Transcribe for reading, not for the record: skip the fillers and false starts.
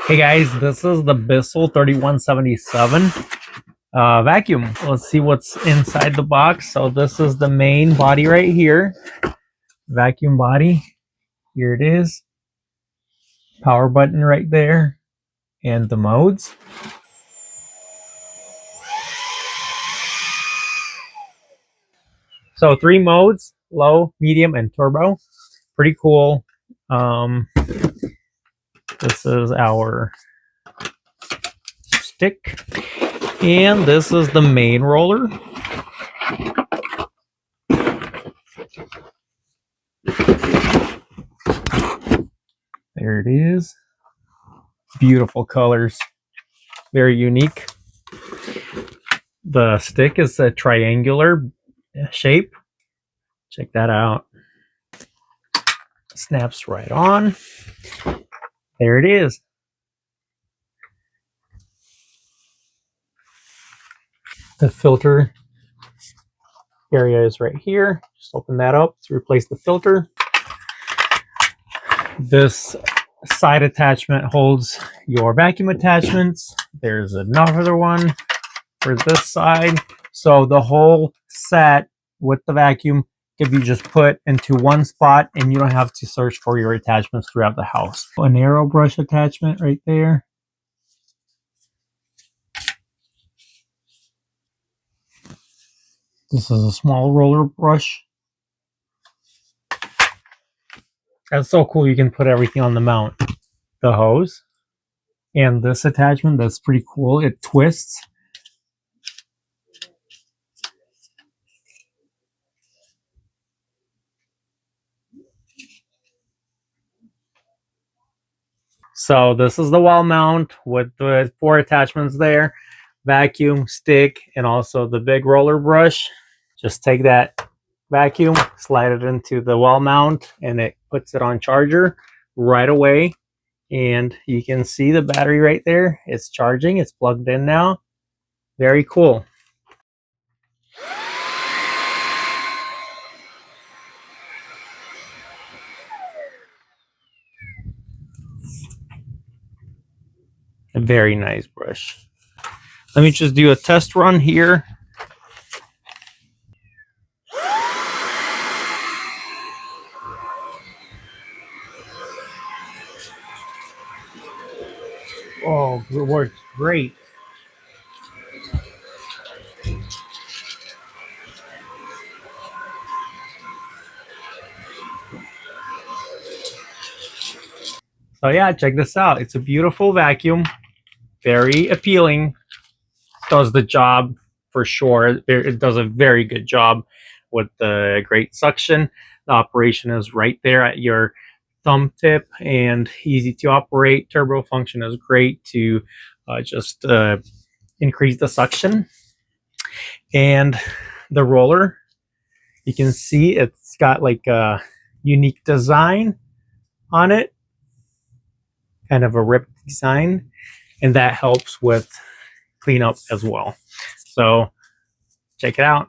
Hey guys, this is the Bissell 3177 vacuum. Let's see what's inside the box. So this is the main body right here. Vacuum body. Here it is. Power button right there. And the modes. So 3 modes, low, medium, and turbo. Pretty cool. This is our stick. And this is the main roller. There it is. Beautiful colors. Very unique. The stick is a triangular shape. Check that out. Snaps right on. There it is. The filter area is right here. Just open that up to replace the filter. This side attachment holds your vacuum attachments. There's another one for this side. So the whole set with the vacuum can be just put into one spot and you don't have to search for your attachments throughout the house. A narrow brush attachment right there. This is a small roller brush. That's so cool. You can put everything on the mount. The hose and this attachment, that's pretty cool. It twists. So this is the wall mount with the 4 attachments there. Vacuum, stick, and also the big roller brush. Just take that vacuum, slide it into the wall mount, and it puts it on charger right away. And you can see the battery right there. It's charging. It's plugged in now. Very cool. A very nice brush. Let me just do a test run here. Oh, it works great. So yeah, check this out. It's a beautiful vacuum. Very appealing. Does the job for sure. It does a very good job with the great suction. The operation is right there at your thumb tip and easy to operate. Turbo function is great to just increase the suction. And the roller, you can see it's got like a unique design on it, kind of a ripped design, and that helps with cleanup as well. So check it out.